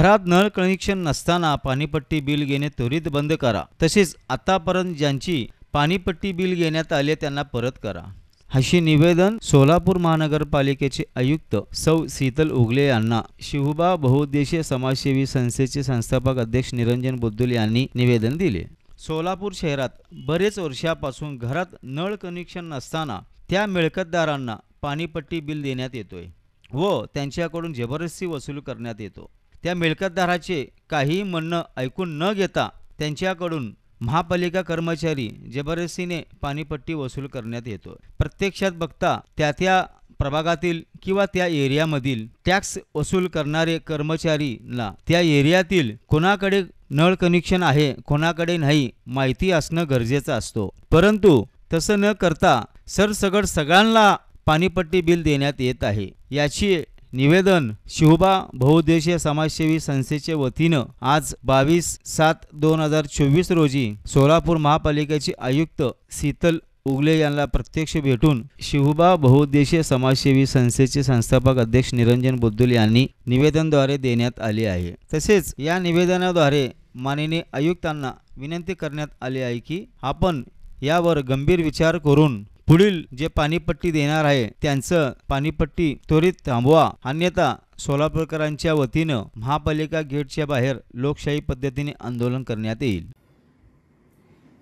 घरात नळ कनेक्शन नसताना पाणीपट्टी बिल घेणे त्वरित बंद करा। तसेच आतापर्यंत ज्यांची पाणीपट्टी बिल घेण्यात आले त्यांना परत करा, असे निवेदन सोलापूर महानगरपालिकेचे आयुक्त सौ शीतल उगले यांना शिवबा बहुउद्देशीय समाजसेवी संस्थेचे संस्थापक अध्यक्ष निरंजन बुद्दुल यांनी निवेदन दिले। सोलापूर शहरात बरेच वर्षापासून घरात नळ कनेक्शन नसताना त्या मिळकतदारांना पाणीपट्टी बिल देण्यात येतोय व त्यांच्याकडून जबरदस्ती वसूल करण्यात येतो। त्या मिळकतदाराचे काही म्हणणं ऐकून न घेता त्यांच्याकडून महापालिका कर्मचारी जबरदस्तीने पाणीपट्टी वसूल करण्यात येतो। प्रत्यक्षात बघता त्या प्रभागातील किंवा त्या एरियामधील टॅक्स वसूल करणारे कर्मचारीला त्या एरियातील कोणाकडे नळ कनेक्शन आहे कोणाकडे नाही माहिती असणं गरजेचं असतो, परंतु तसं न करता सरसगट सगळ्यांना पाणीपट्टी बिल देण्यात येत आहे। याची निवेदन शिवबा बहुउद्देशीय समाजसेवी संस्थेच्या वतीनं आज 22/7/2024 रोजी सोलापूर महापालिकेचे आयुक्त शीतल उगले यांना प्रत्यक्ष भेटून शिवबा बहुउद्देशीय समाजसेवी संस्थेचे संस्थापक अध्यक्ष निरंजन बुद्दुल यांनी निवेदनाद्वारे देण्यात आले आहे। तसेच या निवेदनाद्वारे माननीय आयुक्तांना विनंती करण्यात आली आहे की आपण यावर गंभीर विचार करून पुढील जे पाणीपट्टी देणार आहे त्यांचं पाणीपट्टी त्वरित थांबवा, अन्यथा सोलापूरकरांच्या वतीनं महापालिका गेटच्या बाहेर लोकशाही पद्धतीने आंदोलन करण्यात येईल।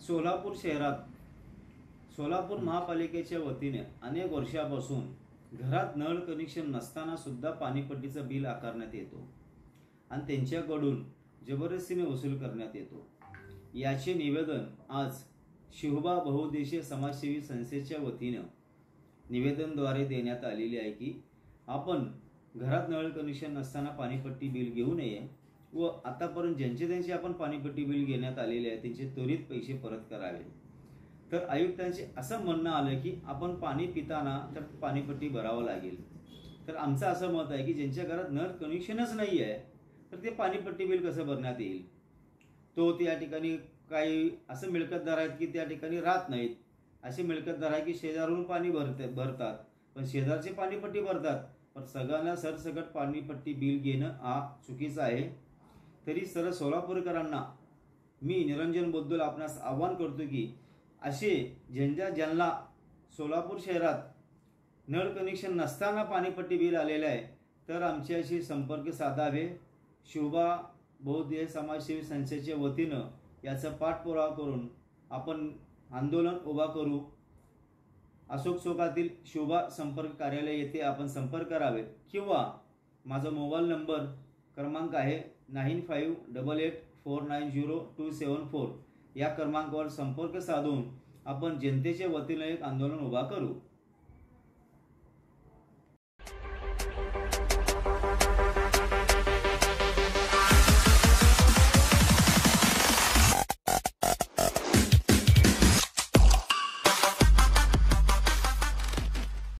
सोलापूर शहरात सोलापूर महापालिकेच्या वतीने अनेक वर्षापासून घरात नळ कनेक्शन नसताना सुद्धा पाणीपट्टीचं बिल आकारण्यात येतो आणि त्यांच्याकडून जबरदस्तीने वसूल करण्यात येतो। याचे निवेदन आज शिवबा बहुउद्देशीय समाजसेवी संस्थेच्या वतीनं निवेदनद्वारे देण्यात आलेले आहे की आपण घरात नळ कनेक्शन नसताना पाणीपट्टी बिल घेऊ नये व आतापर्यंत ज्यांचे आपण पाणीपट्टी बिल घेण्यात आलेले आहे त्यांचे त्वरित पैसे परत करावे। तर आयुक्तांचे असं म्हणणं आलं की आपण पाणी पिताना तर पाणीपट्टी भरावं लागेल। तर आमचं असं मत आहे की ज्यांच्या घरात नळ कनेक्शनच नाही आहे तर ते पाणीपट्टी बिल कसं भरण्यात येईल। तो त्या ठिकाणी काही असं मिळकतदार आहेत की त्या ठिकाणी राहत नाहीत, असे मिळकतदार आहे की शेजारून पाणी भरतात पण शेजारचे पाणीपट्टी भरतात, पण सगळ्यांना सरसकट पाणीपट्टी बिल घेणं हा चुकीचं आहे। तरी सर्व सोलापूरकरांना मी निरंजन बुद्दुल आपणास आवाहन करतो की असे ज्यांना सोलापूर शहरात नळ कनेक्शन नसताना पाणीपट्टी बिल आलेलं आहे तर आमच्याशी संपर्क साधावे। शिवबा बहुउद्देशीय समाजसेवी संस्थेच्या वतीनं याचा पाठपुरावा करून आपण आंदोलन उभा करू। अशोक चौकातील शिवबा संपर्क कार्यालय येथे आपण संपर्क करावे किंवा माझा मोबाईल नंबर क्रमांक आहे 9588490274 या क्रमांकावर संपर्क साधून आपण जनतेच्या वतीने एक आंदोलन उभा करू।